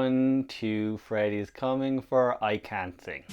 1, 2, Freddy's coming for I Can't Sing.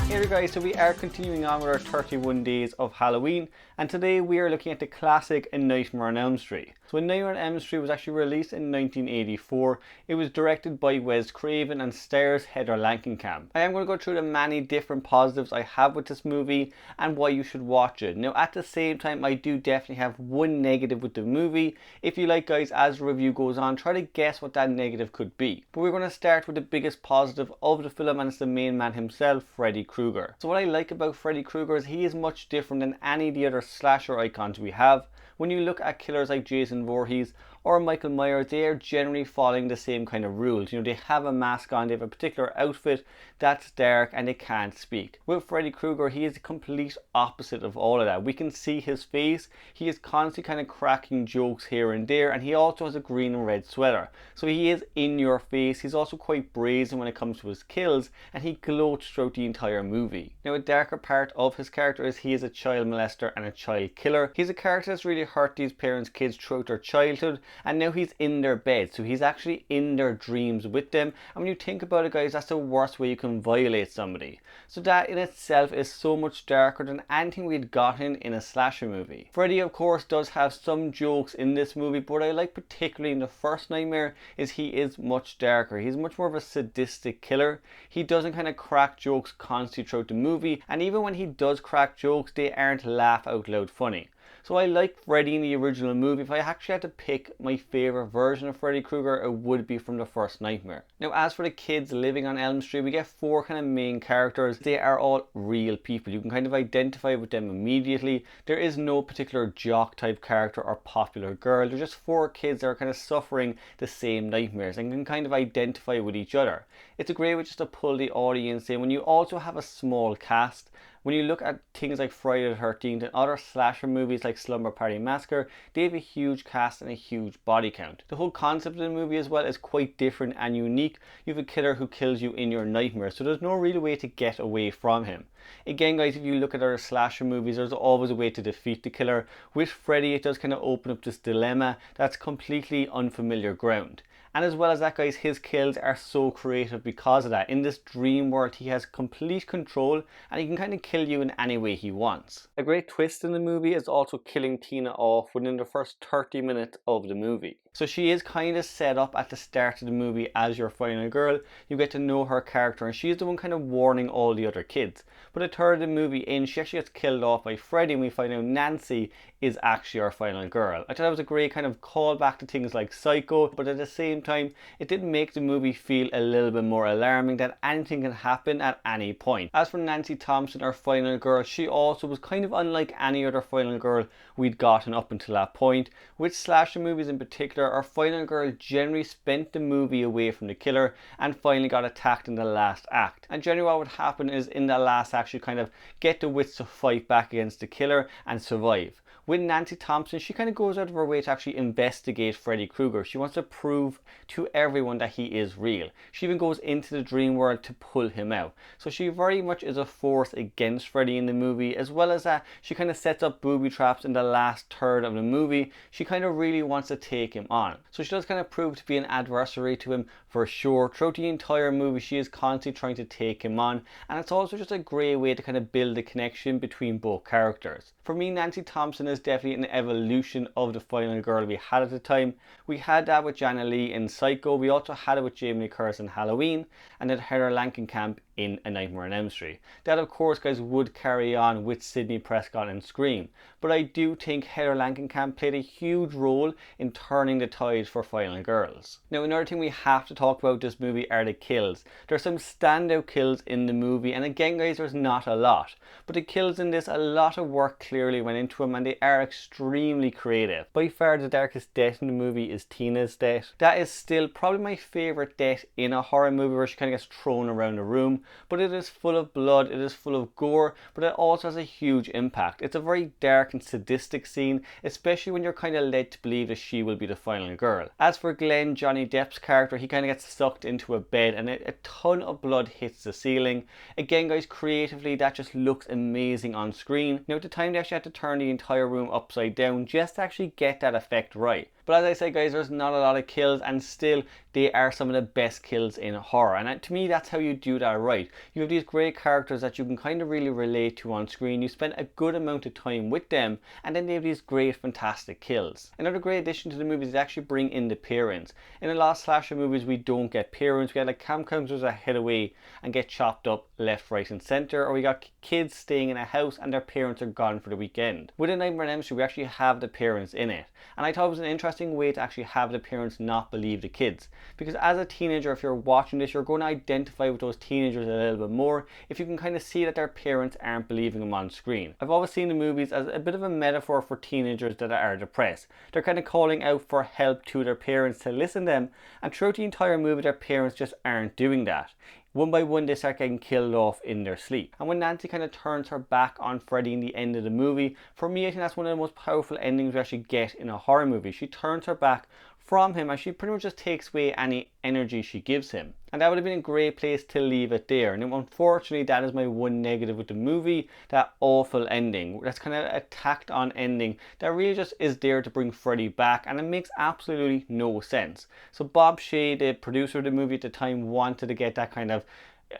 Hey guys, so we are continuing on with our 31 days of Halloween, and today we are looking at the classic A Nightmare on Elm Street. So A Nightmare on Elm Street was actually released in 1984. It was directed by Wes Craven and stars Heather Langenkamp. I am going to go through the many different positives I have with this movie and why you should watch it. Now at the same time, I do definitely have one negative with the movie. If you like guys, as the review goes on, try to guess what that negative could be. But we're going to start with the biggest positive of the film, and it's the main man himself, Freddy Krueger. So what I like about Freddy Krueger is he is much different than any of the other slasher icons we have. When you look at killers like Jason Voorhees or Michael Myers, they are generally following the same kind of rules. You know, they have a mask on, they have a particular outfit that's dark, and they can't speak. With Freddy Krueger, he is the complete opposite of all of that. We can see his face. He is constantly kind of cracking jokes here and there, and he also has a green and red sweater. So he is in your face. He's also quite brazen when it comes to his kills, and he gloats throughout the entire movie. Now a darker part of his character is he is a child molester and a child killer. He's a character that's really hurt these parents' kids throughout their childhood, and now he's in their bed, so he's actually in their dreams with them. And when you think about it guys, that's the worst way you can violate somebody. So that in itself is so much darker than anything we'd gotten in a slasher movie. Freddy of course does have some jokes in this movie, but what I like particularly in the first Nightmare is he is much darker. He's much more of a sadistic killer. He doesn't kind of crack jokes constantly throughout the movie, and even when he does crack jokes, they aren't laugh out loud funny. So I like Freddy in the original movie. If I actually had to pick my favourite version of Freddy Krueger, it would be from the first Nightmare. Now as for the kids living on Elm Street, we get 4 kind of main characters. They are all real people. You can kind of identify with them immediately. There is no particular jock type character or popular girl. They're just 4 kids that are kind of suffering the same nightmares and can kind of identify with each other. It's a great way just to pull the audience in when you also have a small cast. When you look at things like Friday the 13th and other slasher movies like Slumber Party Massacre, they have a huge cast and a huge body count. The whole concept of the movie as well is quite different and unique. You have a killer who kills you in your nightmare, so there's no real way to get away from him. Again guys, if you look at other slasher movies, there's always a way to defeat the killer. With Freddy, it does kind of open up this dilemma that's completely unfamiliar ground. And as well as that guys, his kills are so creative because of that. In this dream world, he has complete control and he can kind of kill you in any way he wants. A great twist in the movie is also killing Tina off within the first 30 minutes of the movie. So she is kind of set up at the start of the movie as your final girl. You get to know her character and she's the one kind of warning all the other kids. But a third of the movie in, she actually gets killed off by Freddy, and we find out Nancy is actually our final girl. I thought that was a great kind of callback to things like Psycho, but at the same time, it did make the movie feel a little bit more alarming that anything can happen at any point. As for Nancy Thompson, our final girl, she also was kind of unlike any other final girl we'd gotten up until that point. With slasher movies in particular, our final girl generally spent the movie away from the killer and finally got attacked in the last act. And generally what would happen is in the last act, you kind of get the wits to fight back against the killer and survive. With Nancy Thompson, she kind of goes out of her way to actually investigate Freddy Krueger. She wants to prove to everyone that he is real. She even goes into the dream world to pull him out. So she very much is a force against Freddy in the movie, as well as that she kind of sets up booby traps in the last third of the movie. She kind of really wants to take him on. So she does kind of prove to be an adversary to him for sure. Throughout the entire movie, she is constantly trying to take him on, and it's also just a great way to kind of build a connection between both characters. For me, Nancy Thompson is definitely an evolution of the final girl we had at the time. We had that with Janet Leigh in Psycho. We also had it with Jamie Lee Curtis in Halloween, and then Heather Langenkamp in A Nightmare on Elm Street. That of course guys would carry on with Sidney Prescott in Scream, but I do think Heather Langenkamp played a huge role in turning the tide for final girls. Now another thing we have to talk about this movie are the kills. There's some standout kills in the movie, and again guys, there's not a lot, but the kills in this, a lot of work clearly went into them and they are extremely creative. By far the darkest death in the movie is Tina's death. That is still probably my favourite death in a horror movie where she kind of gets thrown around the room. but it is full of blood, it is full of gore, but it also has a huge impact. It's a very dark and sadistic scene, especially when you're kind of led to believe that she will be the final girl. As for Glenn, Johnny Depp's character, he kind of gets sucked into a bed and a ton of blood hits the ceiling. Again guys, creatively that just looks amazing on screen. Now at the time they actually had to turn the entire room upside down just to actually get that effect right. But as I say guys, there's not a lot of kills and still they are some of the best kills in horror. And to me that's how you do that right. You have these great characters that you can kind of really relate to on screen. You spend a good amount of time with them and then they have these great fantastic kills. Another great addition to the movies is actually bring in the parents. In a lot of slasher movies we don't get parents. We had like camp counselors that head away and get chopped up left, right and centre, or we got kids staying in a house and their parents are gone for the weekend. With A Nightmare on Elm Street we actually have the parents in it, and I thought it was an interesting way to actually have the parents not believe the kids, because as a teenager if you're watching this you're going to identify with those teenagers a little bit more if you can kind of see that their parents aren't believing them on screen. I've always seen the movies as a bit of a metaphor for teenagers that are depressed. They're kind of calling out for help to their parents to listen to them, and throughout the entire movie their parents just aren't doing that. One by one they start getting killed off in their sleep. And when Nancy kind of turns her back on Freddy in the end of the movie, for me I think that's one of the most powerful endings we actually get in a horror movie. She turns her back from him and she pretty much just takes away any energy she gives him. And that would have been a great place to leave it there. And unfortunately that is my one negative with the movie, that awful ending. That's kind of a tacked on ending that really just is there to bring Freddy back, and it makes absolutely no sense. So Bob Shaye, the producer of the movie at the time, wanted to get that kind of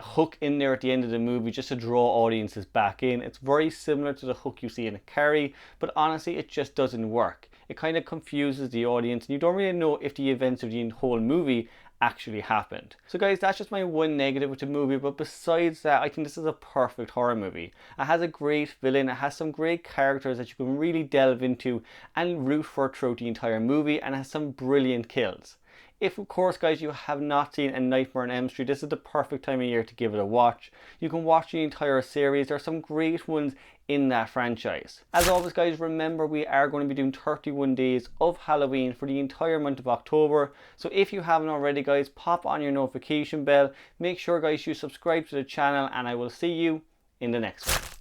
hook in there at the end of the movie just to draw audiences back in. It's very similar to the hook you see in Carrie, but honestly it just doesn't work. It kind of confuses the audience and you don't really know if the events of the whole movie actually happened. So guys, that's just my one negative with the movie, but besides that I think this is a perfect horror movie. It has a great villain, it has some great characters that you can really delve into and root for throughout the entire movie, and it has some brilliant kills. If of course guys you have not seen A Nightmare on Elm Street, this is the perfect time of year to give it a watch. You can watch the entire series, there are some great ones in that franchise. As always guys, remember we are going to be doing 31 days of Halloween for the entire month of October. So if you haven't already guys, pop on your notification bell, make sure guys you subscribe to the channel, and I will see you in the next one.